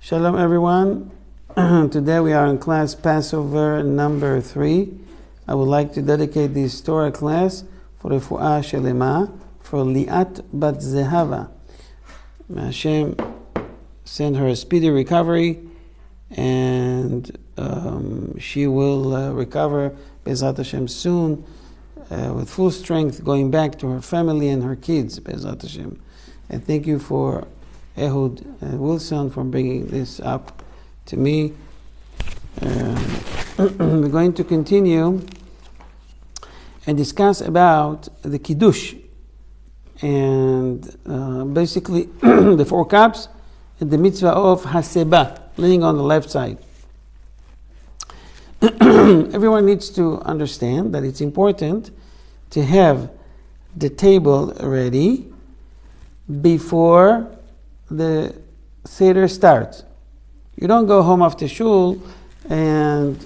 Shalom everyone. Today we are in class Passover number 3. I would like to dedicate this Torah class for Refuah Shelema, for Liat Bat Zehava. May Hashem send her a speedy recovery, and she will recover Bezat Hashem soon with full strength, going back to her family and her kids, Bezat Hashem. And thank you for Ehud Wilson for bringing this up to me. We're going to continue and discuss about the Kiddush and basically the 4 cups and the mitzvah of Haseba, laying on the left side. Everyone needs to understand that it's important to have the table ready before the Seder starts. You don't go home after shul and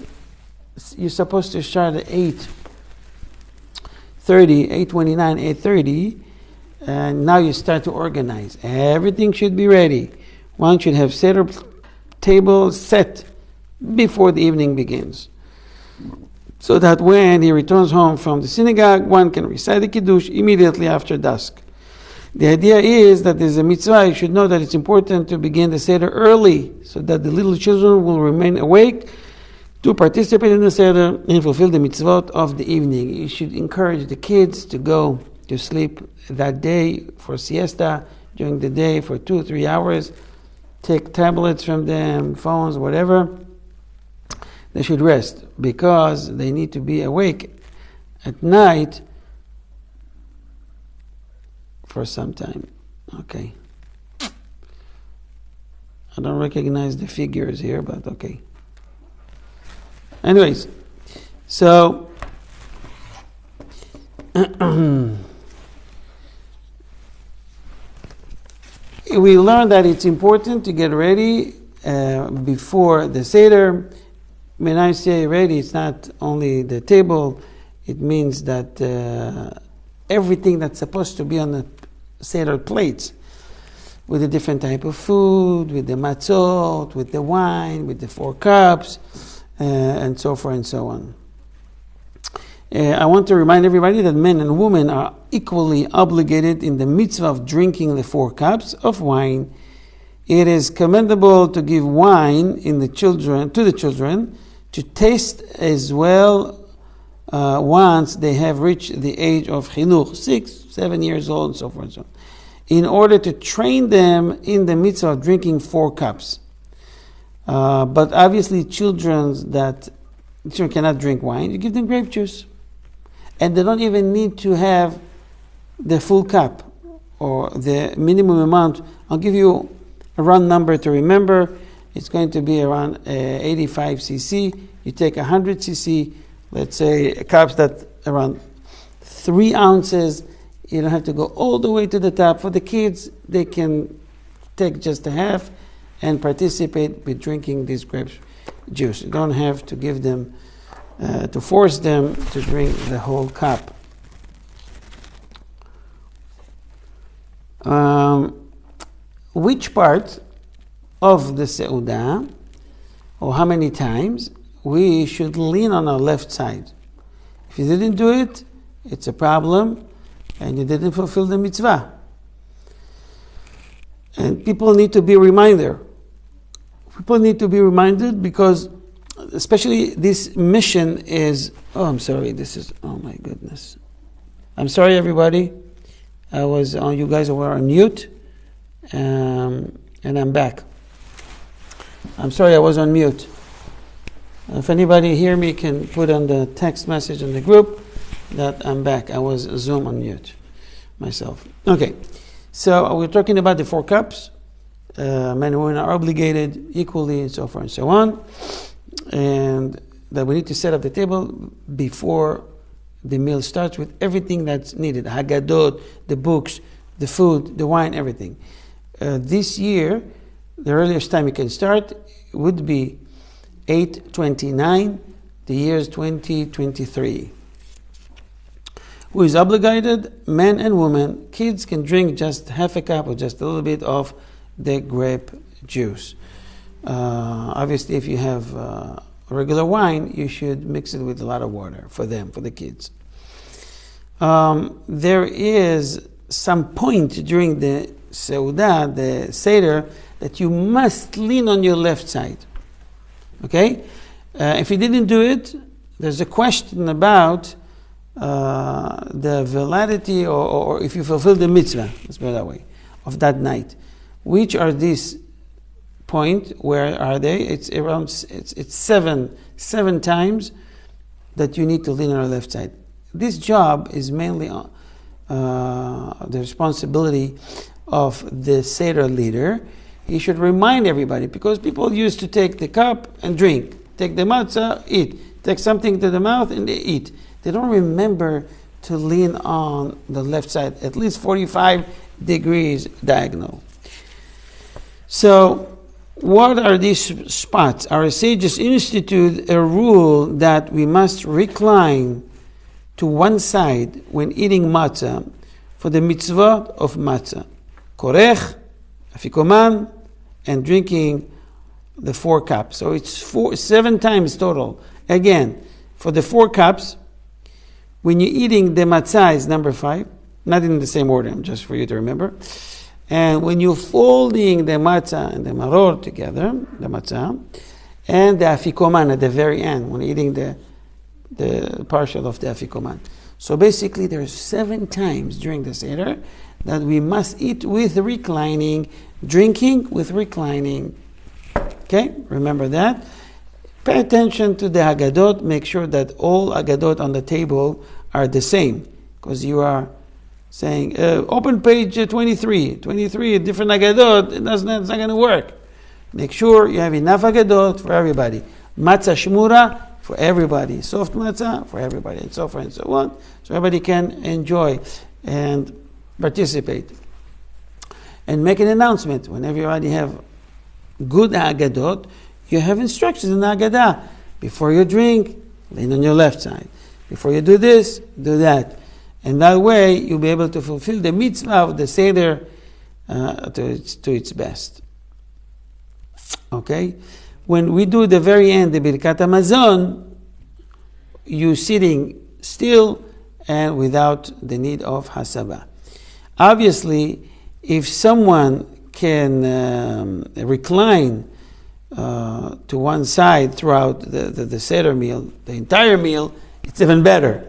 you're supposed to start at 8:30, 8:29, 8:30, and now you start to organize. Everything should be ready. One should have Seder table set before the evening begins, so that when he returns home from the synagogue, one can recite the Kiddush immediately after dusk. The idea is that there's a mitzvah. You should know that it's important to begin the Seder early, so that the little children will remain awake to participate in the Seder and fulfill the mitzvot of the evening. You should encourage the kids to go to sleep that day for siesta during the day for 2 or 3 hours. Take tablets from them, phones, whatever. They should rest because they need to be awake at night for some time. Okay. I don't recognize the figures here, but okay. Anyways, so we learned that it's important to get ready before the Seder. When I say ready, it's not only the table. It means that everything that's supposed to be on the Seder plates, with a different type of food, with the matzot, with the wine, with the 4 cups, and so forth and so on. I want to remind everybody that men and women are equally obligated in the mitzvah of drinking the 4 cups of wine. It is commendable to give wine to the children to taste as well once they have reached the age of chinuch, 6, 7 years old, and so forth and so on, in order to train them in the mitzvah of drinking 4 cups. But obviously children cannot drink wine. You give them grape juice. And they don't even need to have the full cup or the minimum amount. I'll give you a round number to remember. It's going to be around 85 cc. You take 100 cc, let's say cups that around 3 ounces. You don't have to go all the way to the top. For the kids, they can take just a half and participate with drinking this grape juice. You don't have to give them, to force them to drink the whole cup. Which part of the Seudah, or how many times, we should lean on our left side? If you didn't do it, it's a problem, and you didn't fulfill the mitzvah. And people need to be reminded. People need to be reminded because, especially this mission is, oh my goodness. I'm sorry, everybody. You guys were on mute, and I'm back. I'm sorry I was on mute. If anybody hear me, can put on the text message in the group that I'm back. I was Zoom on mute myself. Okay, so we're talking about the 4 cups. Men and women are obligated equally, and so forth and so on. And that we need to set up the table before the meal starts with everything that's needed. Haggadot, the books, the food, the wine, everything. This year, the earliest time you can start would be 8/29, the year is 2023. Who is obligated? Men and women. Kids can drink just half a cup or just a little bit of the grape juice. Obviously, if you have regular wine, you should mix it with a lot of water for them, for the kids. There is some point during the Seudah, the Seder, that you must lean on your left side. Okay? If you didn't do it, there's a question about the validity or if you fulfill the mitzvah, let's put it that way, of that night. Which are these points? Where are they? It's around, it's seven times that you need to lean on your left side. This job is mainly the responsibility of the Seder leader. He should remind everybody, because people used to take the cup and drink, take the matzah, eat, take something to the mouth and they eat. They don't remember to lean on the left side, at least 45 degrees diagonal. So, what are these spots? Our sages institute a rule that we must recline to one side when eating matzah for the mitzvah of matzah. Korech, afikoman, and drinking the 4 cups. So it's 7 times total. Again, for the 4 cups, when you're eating the matzah is number 5, not in the same order, just for you to remember. And when you're folding the matzah and the maror together, the matzah, and the afikoman at the very end, when eating the partial of the afikoman. So basically there's 7 times during the Seder that we must eat with reclining, drinking with reclining. Okay, remember that. Pay attention to the Haggadot. Make sure that all Haggadot on the table are the same, because you are saying, open page 23, different Haggadot, it's not going to work. Make sure you have enough Haggadot for everybody. Matzah shmura for everybody. Soft matzah for everybody, and so forth and so on. So everybody can enjoy and participate. And make an announcement. Whenever you already have good Haggadot, you have instructions in the Haggadah. Before you drink, lean on your left side. Before you do this, do that. And that way, you'll be able to fulfill the mitzvah of the Seder to its best. Okay? When we do the very end, the Birkat HaMazon, you sitting still and without the need of Hasabah. Obviously, if someone can recline to one side throughout the Seder meal, the entire meal, it's even better.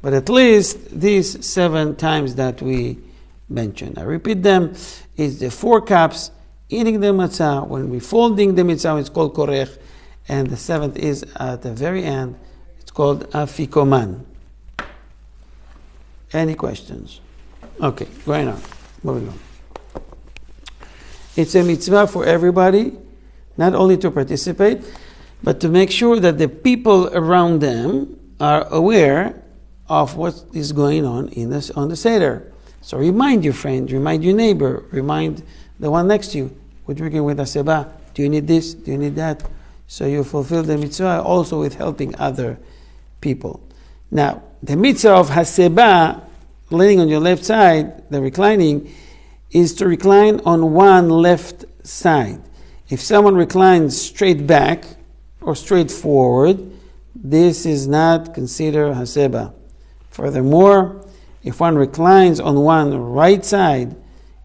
But at least these 7 times that we mentioned. I repeat them. It's the 4 cups, eating the matzah. When we're folding the matzah, it's called korech. And the 7th is at the very end. It's called afikoman. Any questions? Okay, going on. Moving on. It's a mitzvah for everybody, not only to participate, but to make sure that the people around them are aware of what is going on on the Seder. So remind your friend, remind your neighbor, remind the one next to you. We're drinking with Hasebah. Do you need this? Do you need that? So you fulfill the mitzvah also with helping other people. Now, the mitzvah of Hasebah, laying on your left side, the reclining, is to recline on one left side. If someone reclines straight back or straight forward, this is not considered Hasebah. Furthermore, if one reclines on one right side,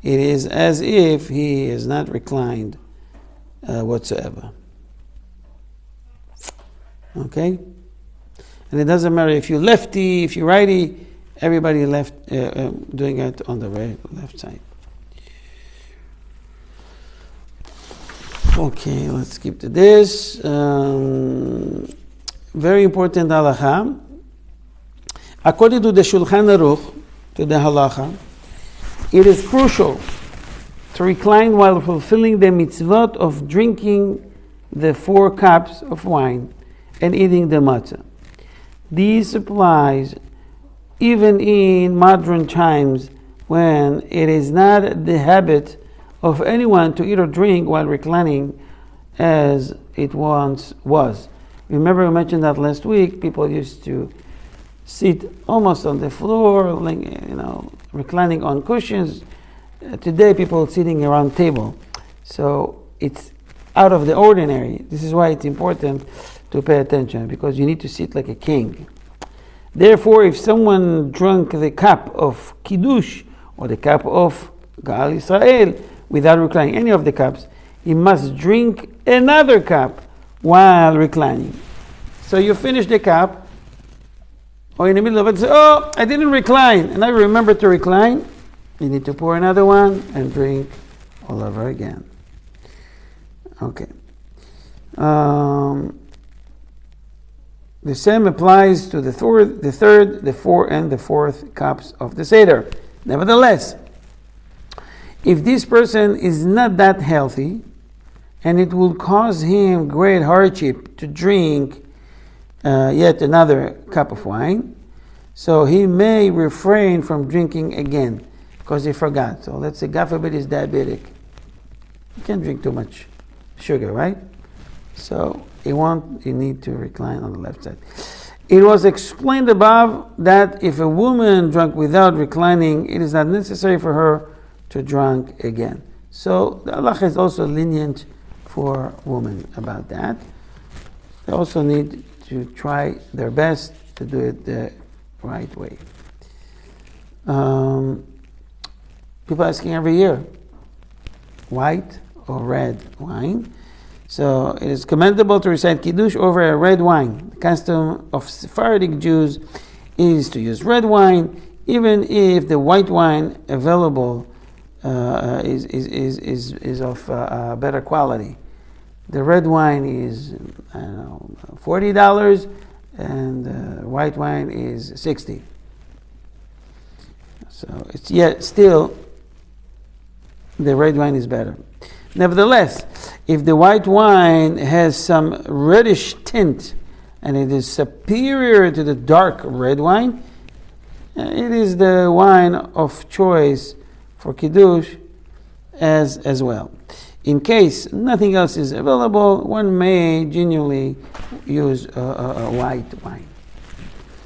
it is as if he is not reclined whatsoever. Okay? And it doesn't matter if you're lefty, if you're righty, everybody doing it on the left side. Okay, let's skip to this. Very important halacha. According to the Shulchan Aruch, to the halacha, it is crucial to recline while fulfilling the mitzvot of drinking the 4 cups of wine and eating the matzah. This applies even in modern times when it is not the habit of anyone to eat or drink while reclining as it once was. Remember we mentioned that last week, people used to sit almost on the floor, reclining on cushions. Today people are sitting around table. So it's out of the ordinary. This is why it's important to pay attention, because you need to sit like a king. Therefore, if someone drank the cup of Kiddush or the cup of Gal Israel without reclining, any of the cups, he must drink another cup while reclining. So you finish the cup, or in the middle of it, say, oh, I didn't recline, and I remember to recline. You need to pour another one and drink all over again. Okay. The same applies to the third, the fourth, and the fourth cups of the Seder. Nevertheless, if this person is not that healthy, and it will cause him great hardship to drink yet another cup of wine, so he may refrain from drinking again, because he forgot. So let's say, God forbid, he's diabetic. You can't drink too much sugar, right? So you need to recline on the left side. It was explained above that if a woman drank without reclining, it is not necessary for her to drink again. So the Allah is also lenient for women about that. They also need to try their best to do it the right way. People asking every year, white or red wine. So it is commendable to recite Kiddush over a red wine. The custom of Sephardic Jews is to use red wine, even if the white wine available is of better quality. The red wine is, I don't know, $40, and white wine is $60. So it's yet still the red wine is better. Nevertheless, if the white wine has some reddish tint and it is superior to the dark red wine, it is the wine of choice for Kiddush as well. In case nothing else is available, one may genuinely use a white wine.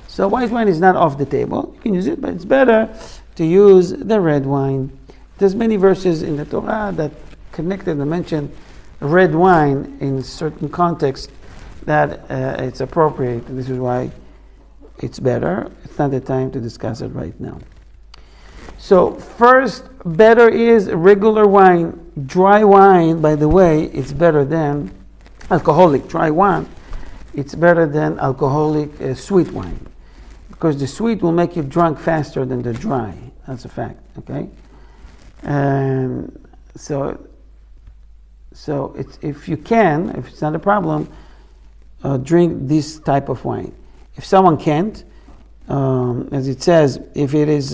So white wine is not off the table. You can use it, but it's better to use the red wine. There's many verses in the Torah that connected and mentioned red wine in certain contexts that it's appropriate. This is why it's better. It's not the time to discuss it right now. So first, better is regular wine. Dry wine, by the way, it's better than alcoholic dry wine. It's better than alcoholic sweet wine, because the sweet will make you drunk faster than the dry. That's a fact. Okay. So it's, if you can, if it's not a problem, drink this type of wine. If someone can't, as it says, if it is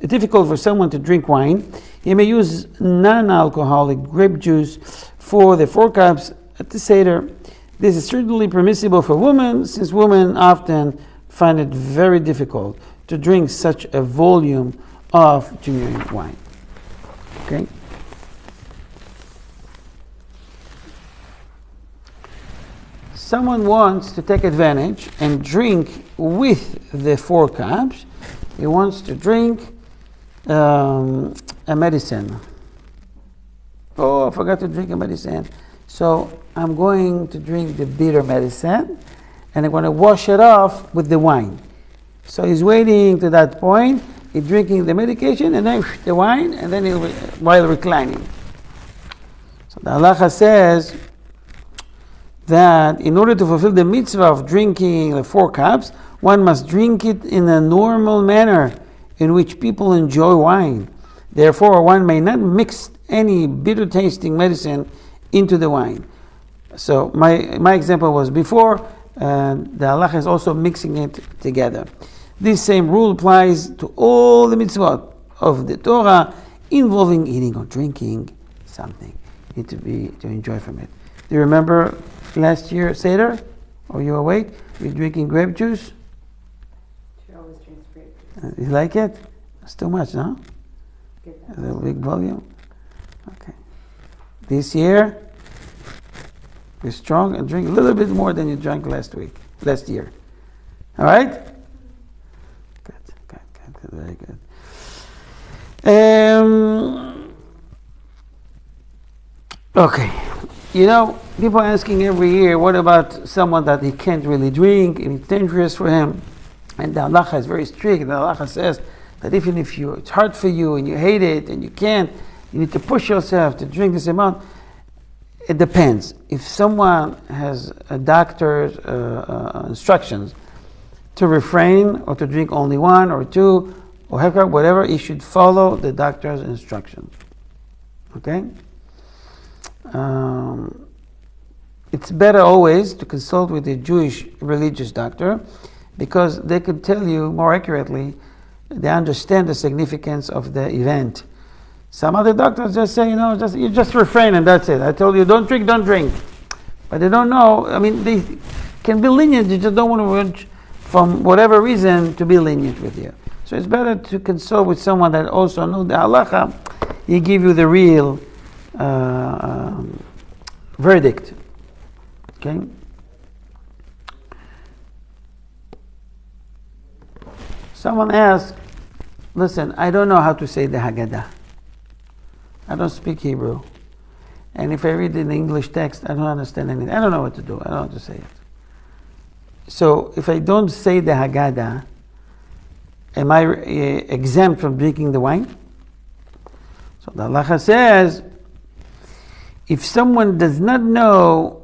difficult for someone to drink wine, he may use non-alcoholic grape juice for the 4 cups at the Seder. This is certainly permissible for women, since women often find it very difficult to drink such a volume of genuine wine. Okay? Someone wants to take advantage and drink with the 4 cups. He wants to drink a medicine. Oh, I forgot to drink a medicine. So I'm going to drink the bitter medicine, and I'm going to wash it off with the wine. So he's waiting to that point. He's drinking the medication and then the wine, and then while reclining. So the halacha says that in order to fulfill the mitzvah of drinking the 4 cups, one must drink it in a normal manner in which people enjoy wine. Therefore, one may not mix any bitter-tasting medicine into the wine. So my example was before, and the halacha is also mixing it together. This same rule applies to all the mitzvot of the Torah involving eating or drinking something. You need to enjoy from it. Do you remember last year Seder? Are you awake? You're drinking grape juice? She always drinks grape juice. You like it? It's too much, no? A big volume? Okay. This year, be strong and drink a little bit more than you drank last year. All right? Good, very good. Okay. You know, people are asking every year, what about someone that he can't really drink and it's dangerous for him? And the halacha is very strict. The halacha says that even if it's hard for you and you hate it and you can't, you need to push yourself to drink this amount. It depends. If someone has a doctor's instructions to refrain or to drink only one or two or whatever, he should follow the doctor's instructions. Okay? It's better always to consult with a Jewish religious doctor because they could tell you more accurately, they understand the significance of the event. Some other doctors just say, you just refrain and that's it. I told you, don't drink. But they don't know, they can be lenient, they just don't want to, from whatever reason, to be lenient with you. So it's better to consult with someone that also knows the halacha. He give you the real verdict. Okay? Someone asked, listen, I don't know how to say the Haggadah. I don't speak Hebrew. And if I read in the English text, I don't understand anything. I don't know what to do. I don't know how to say it. So if I don't say the Haggadah, am I exempt from drinking the wine? So the halacha says, if someone does not know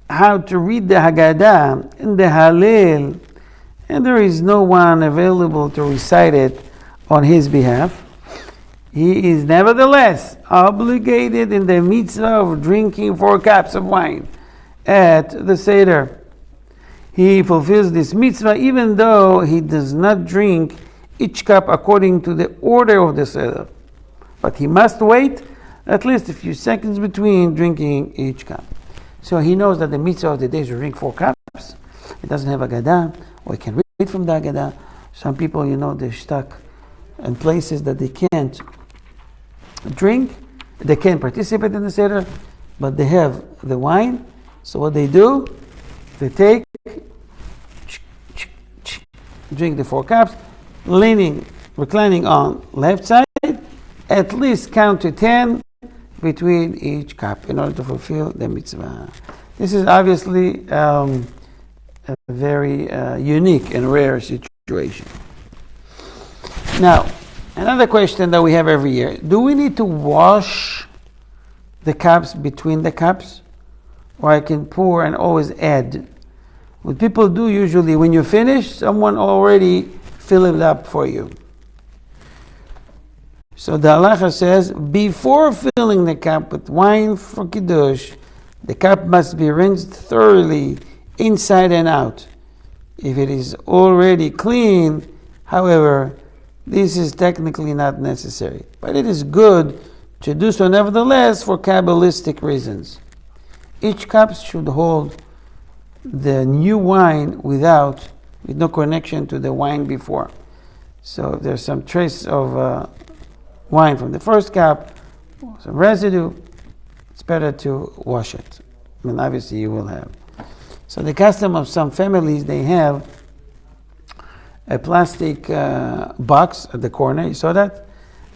how to read the Haggadah and the Hallel, and there is no one available to recite it on his behalf, he is nevertheless obligated in the mitzvah of drinking 4 cups of wine at the Seder. He fulfills this mitzvah even though he does not drink each cup according to the order of the Seder. But he must wait at least a few seconds between drinking each cup. So he knows that the mitzvah of the day is to drink 4 cups. He doesn't have Haggadah, or he can read from the Haggadah. Some people, they're stuck in places that they can't drink, they can't participate in the Seder, but they have the wine. So what they do, they take, drink the 4 cups, reclining on left side, at least count to 10 between each cup in order to fulfill the mitzvah. This is obviously a very unique and rare situation. Now, another question that we have every year. Do we need to wash the cups between the cups? Or I can pour and always add? What people do usually, when you finish, someone already fill it up for you. So the halacha says, before filling the cup with wine for Kiddush, the cup must be rinsed thoroughly inside and out. If it is already clean, however, this is technically not necessary. But it is good to do so nevertheless for Kabbalistic reasons. Each cup should hold the new wine with no connection to the wine before. So if there's some trace of wine from the first cup, some residue, it's better to wash it. Obviously you will have. So the custom of some families, they have a plastic box at the corner, you saw that?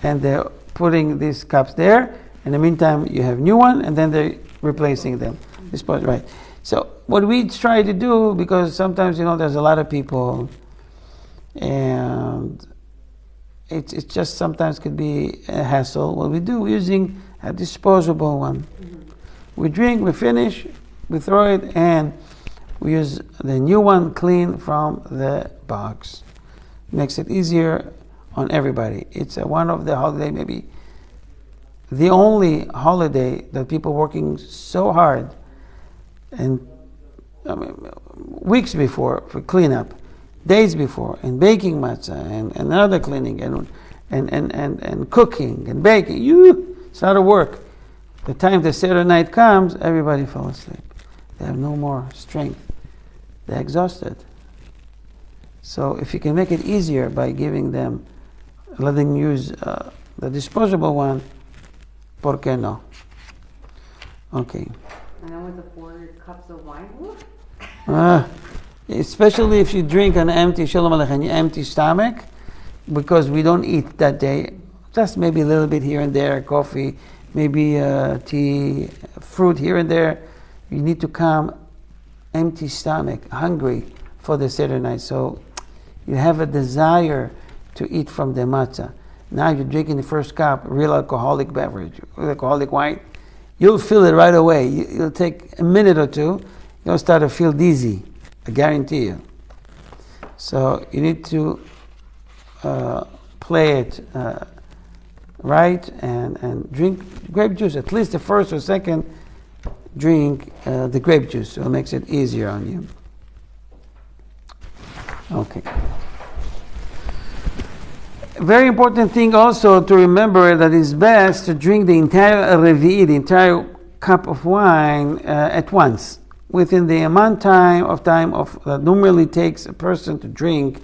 And they're putting these cups there. In the meantime, you have new one, and then they're replacing them. Right. So what we try to do, because sometimes, there's a lot of people, and it just sometimes could be a hassle. What we do, we're using a disposable one. Mm-hmm. We drink, we finish, we throw it, and we use the new one clean from the box. Makes it easier on everybody. It's one of the holiday, maybe the only holiday that people working so hard and weeks before for cleanup, days before, and baking matzah and another cleaning and cooking and baking. It's a lot of work. The time the Seder night comes, everybody fell asleep. They have no more strength. They're exhausted. So if you can make it easier by letting them use the disposable one, ¿por qué no? Okay. And then with the 4 cups of wine, especially if you drink an empty Shalom Aleichem, empty stomach, because we don't eat that day. Just maybe a little bit here and there, coffee, maybe tea, fruit here and there. You need to come empty stomach, hungry for the Seder night. So you have a desire to eat from the matzah. Now you're drinking the first cup, real alcoholic beverage, alcoholic wine. You'll feel it right away. You'll take a minute or two. You'll start to feel dizzy. I guarantee you. So you need to play it right and drink grape juice. At least the first or second drink the grape juice. So it makes it easier on you. Okay. Very important thing also to remember that it's best to drink the entire revi'i, the entire cup of wine at once, within the amount that normally takes a person to drink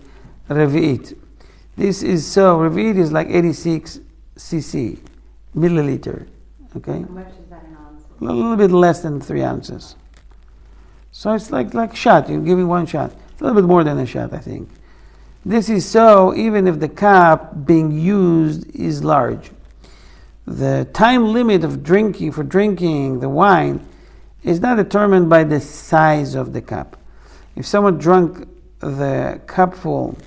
revi'it. This is so, revi'it is like 86 cc, milliliter, okay? How much is that in ounces? A little bit less than 3 ounces. So it's like shot, you're giving one shot. It's a little bit more than a shot, I think. This is so even if the cup being used is large. The time limit of drinking the wine is not determined by the size of the cup. If someone drank the cupful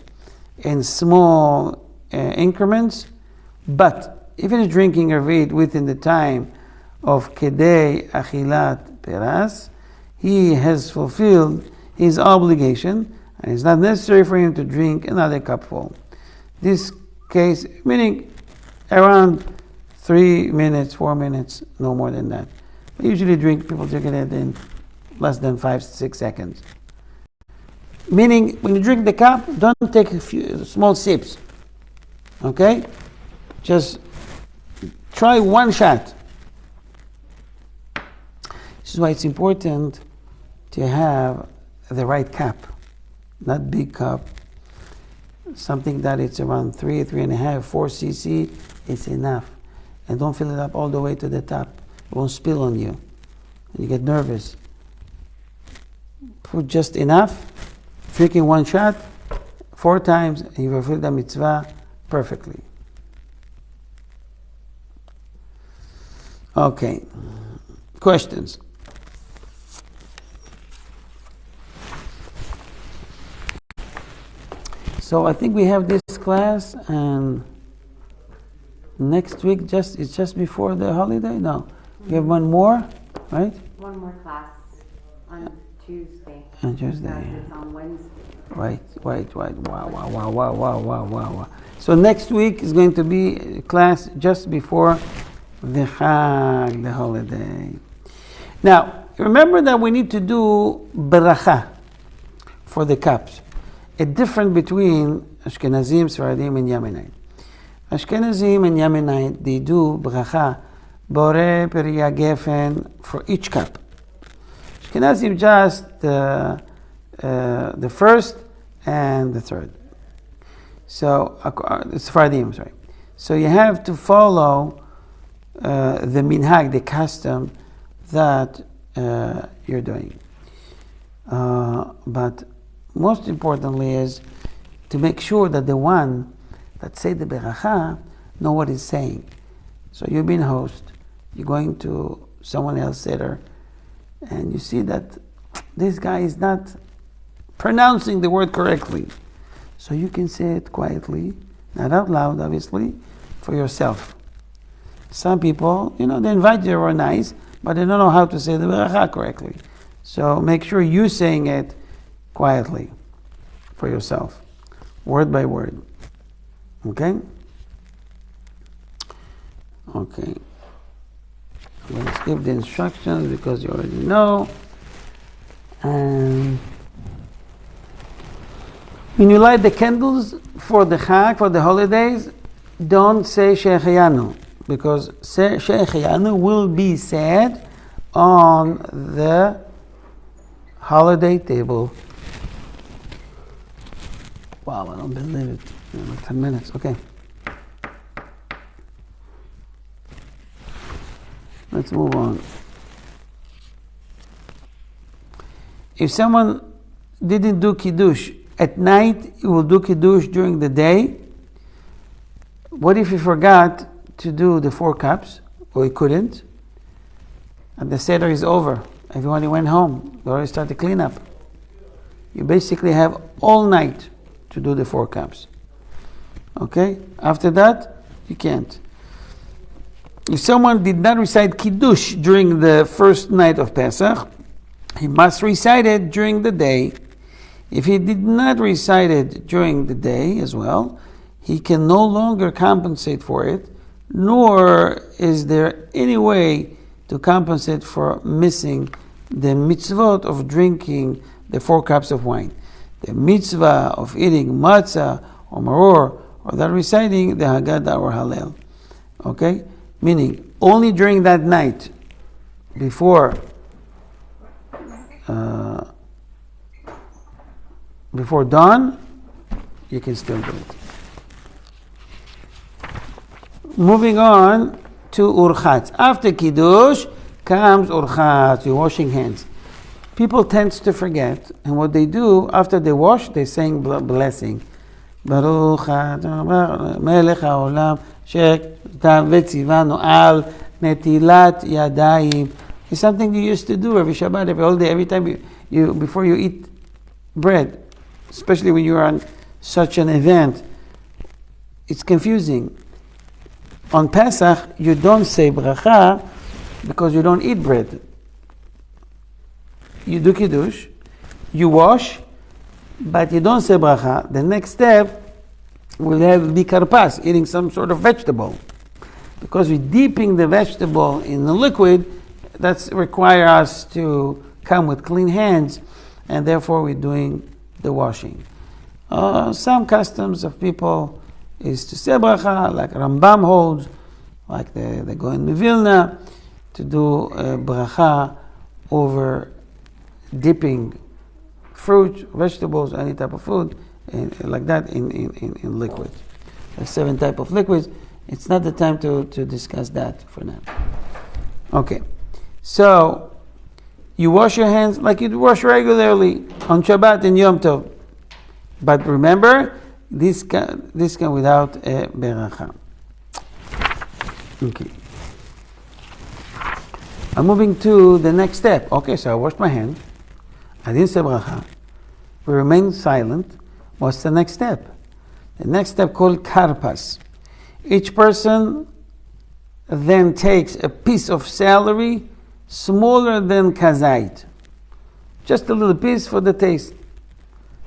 in small increments, but if it is drinking revi'it within the time of kedei achilat peras, he has fulfilled his obligation, and it's not necessary for him to drink another cupful. This case, meaning around 3 minutes, 4 minutes, no more than that. But usually people drink it in less than 5-6 seconds. Meaning, when you drink the cup, don't take a few small sips. Okay? Just try one shot. This is why it's important to have the right cup. Not big cup. Something that it's around 3.5, 4 cc is enough. And don't fill it up all the way to the top. It won't spill on you. You get nervous. Put just enough. Drinking one shot 4 times, and you fulfill the mitzvah perfectly. Okay. Questions? So I think we have this class, and next week it's just before the holiday? No. We have one more, right? One more class on Tuesday. On Tuesday. It's on Wednesday. Right. Wow. So next week is going to be a class just before the Chag, the holiday. Now, remember that we need to do beracha for the cups. A difference between Ashkenazim, Sfaradim, and Yemenite. Ashkenazim and Yemenite, they do bracha, Borei Periya Gefen, for each cup. Ashkenazim just the first and the third. So, Sfaradim, sorry. So you have to follow the minhag, the custom that you're doing. But most importantly is to make sure that the one that say the beracha know what he's saying. So you've been host, you're going to someone else Seder, and you see that this guy is not pronouncing the word correctly. So you can say it quietly, not out loud obviously, for yourself. Some people, they invite you, are nice, but they don't know how to say the beracha correctly. So make sure you're saying it quietly for yourself, word by word. Okay? Okay. I'm going to skip the instructions because you already know. And when you light the candles for the Chag, for the holidays, don't say Shehecheyanu, because Shehecheyanu will be said on the holiday table. Wow, I don't believe it. 10 minutes, okay. Let's move on. If someone didn't do Kiddush at night, he will do Kiddush during the day. What if he forgot to do the 4 cups, or he couldn't, and the Seder is over, Everybody went home. They already started clean up. You basically have all night to do the 4 cups. Okay? After that, you can't. If someone did not recite Kiddush during the first night of Pesach, he must recite it during the day. If he did not recite it during the day as well, he can no longer compensate for it, nor is there any way to compensate for missing the mitzvot of drinking the 4 cups of wine. The mitzvah of eating matzah or maror, or that reciting the Haggadah or Hallel. Okay? Meaning, only during that night, before dawn, you can still do it. Moving on to Urchatz. After Kiddush comes Urchatz, you're washing hands. People tend to forget, and what they do, after they wash, they sing blessing. Baruch atah melech haolam she'ktav v'tzivanu al netilat yadayim. It's something you used to do every Shabbat, every holiday, every time you before you eat bread, especially when you're on such an event. It's confusing. On Pesach, you don't say bracha because you don't eat bread. You do Kiddush, you wash, but you don't say bracha. The next step will be karpas, eating some sort of vegetable. Because we're dipping the vegetable in the liquid, that's require us to come with clean hands, and therefore we're doing the washing. Some customs of people is to say bracha, like Rambam holds, like they go in Vilna, to do bracha over dipping fruit, vegetables, any type of food, like that in liquid. There's 7 types of liquids. It's not the time to discuss that for now. Okay, so you wash your hands like you wash regularly on Shabbat and Yom Tov. But remember, this can without a beracha. Okay. I'm moving to the next step. Okay, so I washed my hands. I didn't say bracha. We remained silent. What's the next step? The next step called karpas. Each person then takes a piece of celery smaller than kazait. Just a little piece for the taste.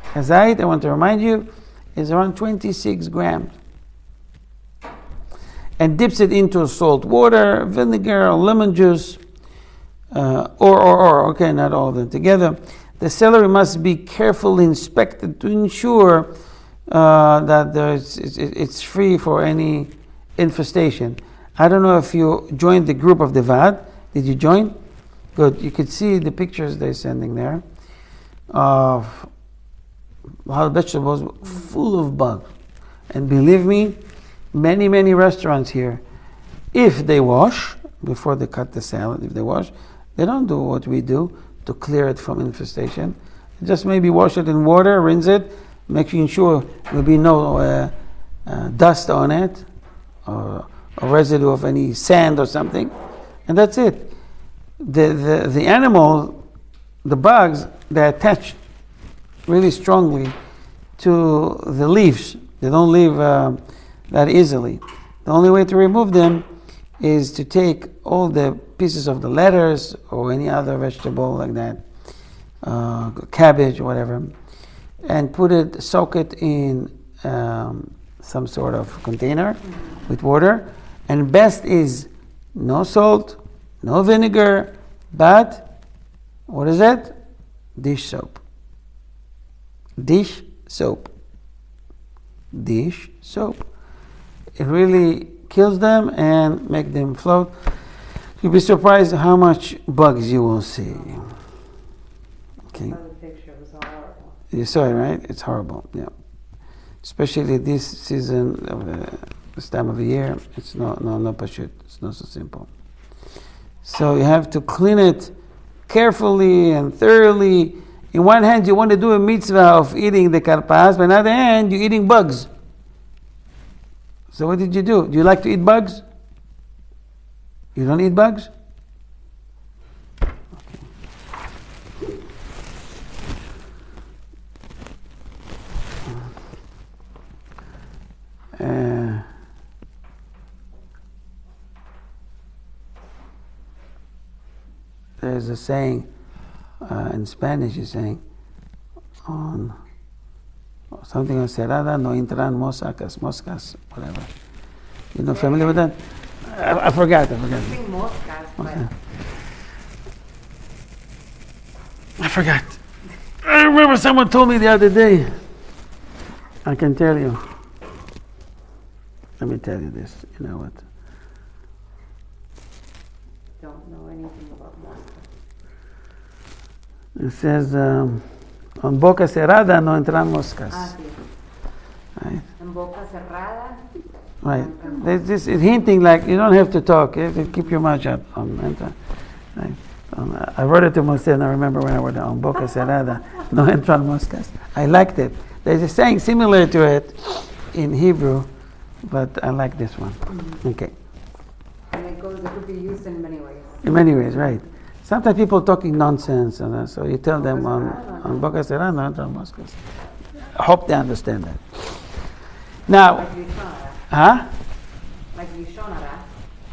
Kazait, I want to remind you, is around 26 grams. And dips it into salt water, vinegar, lemon juice, okay, not all of them together. The celery must be carefully inspected to ensure that it's free for any infestation. I don't know if you joined the group of the Vad. Did you join? Good. You could see the pictures they're sending there of how vegetables full of bugs. And believe me, many restaurants here, if they wash, before they cut the salad, if they wash, they don't do what we do to clear it from infestation. Just maybe wash it in water, rinse it, making sure there will be no dust on it, or a residue of any sand or something, and that's it. The animal, the bugs, they attach really strongly to the leaves. They don't leave that easily. The only way to remove them is to take all the pieces of the lettuce or any other vegetable like that, cabbage or whatever, and soak it in some sort of container with water. And best is no salt, no vinegar, but what is it? Dish soap. Dish soap. Dish soap. It really kills them and make them float. You'll be surprised how much bugs you will see. Okay. I saw the picture, it was horrible. You saw it, right? It's horrible, yeah. Especially this season of this time of the year, it's no pashut. It's not so simple. So you have to clean it carefully and thoroughly. In one hand, you want to do a mitzvah of eating the karpas, but on the other hand, you're eating bugs. So what did you do? Do you like to eat bugs? You don't eat bugs? Okay. there's a saying in Spanish. Is saying on something on Cerrada no entran moscas, whatever. You know, familiar with that? I forgot. I think moscas, but Okay. I forgot. I remember someone told me the other day. I can tell you. Let me tell you this. You know what? don't know anything about moscas. It says, on boca cerrada no entran moscas. Sí. Right? En boca cerrada. Right. There's this it's hinting like you don't have to talk. You have to keep your mouth shut. Right? I wrote it to Moshe, and I remember when I wrote it on boca cerrada no entran moscas. I liked it. There's a saying similar to it in Hebrew, but I like this one. Mm-hmm. Okay. And it could be used in many ways. In many ways, right. Sometimes people talking nonsense, and so you tell them on boca cerrada no entran moscas. I hope they understand that. Now, Like Lishonara. huh? Like Lishonara.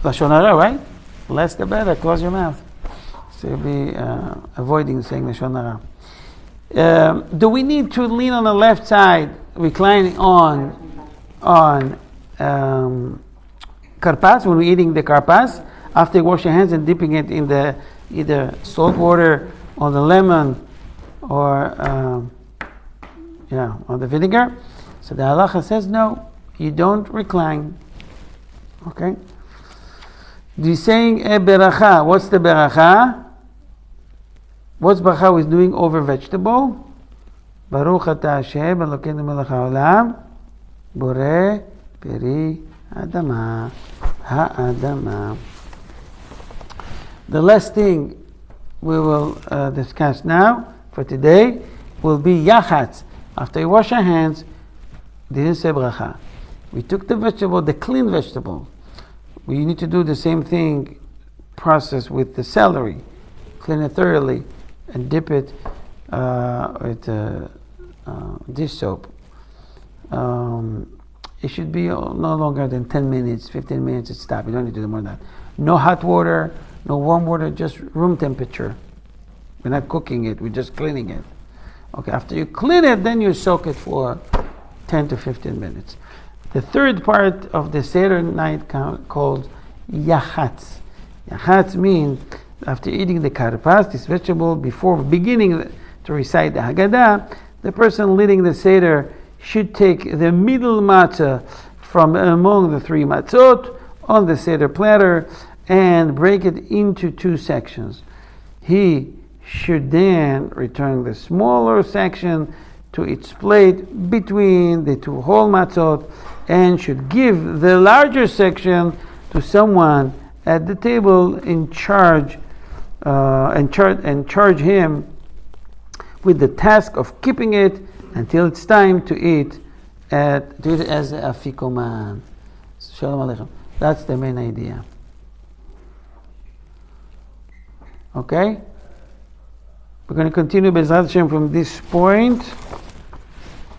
Lashon hara, right? Less the better. Close your mouth. So you'll be avoiding saying Lashon hara. Do we need to lean on the left side, reclining on karpas when we're eating the karpas? After you wash your hands and dipping it in the either salt water or the lemon or or the vinegar. So the halacha says no, you don't recline. Okay. The saying beracha. What's the beracha? What's beracha is doing over vegetable? Baruch atah Hashem Elokeinu melech haolam borei peri adama ha'adama. The last thing we will discuss now for today will be yachatz. After you wash your hands, didn't say bracha. We took the vegetable, the clean vegetable. We need to do the same thing process with the celery. Clean it thoroughly and dip it with dish soap. It should be no longer than 10 minutes, 15 minutes to stop. You don't need to do more than that. No hot water, no warm water, just room temperature. We're not cooking it, we're just cleaning it. Okay, after you clean it, then you soak it for 10 to 15 minutes. The third part of the Seder night called yachatz. Yachatz means after eating the karpas, this vegetable, before beginning to recite the Haggadah, the person leading the Seder should take the middle matzah from among the three matzot on the Seder platter and break it into two sections. He should then return the smaller section to its plate between the two whole matzot and should give the larger section to someone at the table in charge and charge him with the task of keeping it until it's time to eat as a afikoman. Shalom Aleichem. That's the main idea. Okay? We're going to continue B'ezrat Hashem from this point.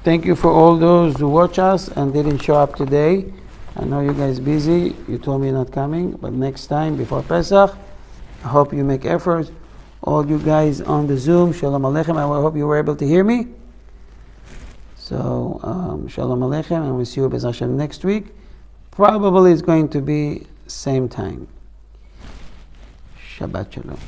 Thank you for all those who watch us and didn't show up today. I know you guys busy. You told me you're not coming, but next time before Pesach, I hope you make efforts. All you guys on the Zoom, Shalom Aleichem. I hope you were able to hear me. So, Shalom Aleichem, and we'll see you B'ezrat Hashem next week. Probably it's going to be same time. Shabbat Shalom.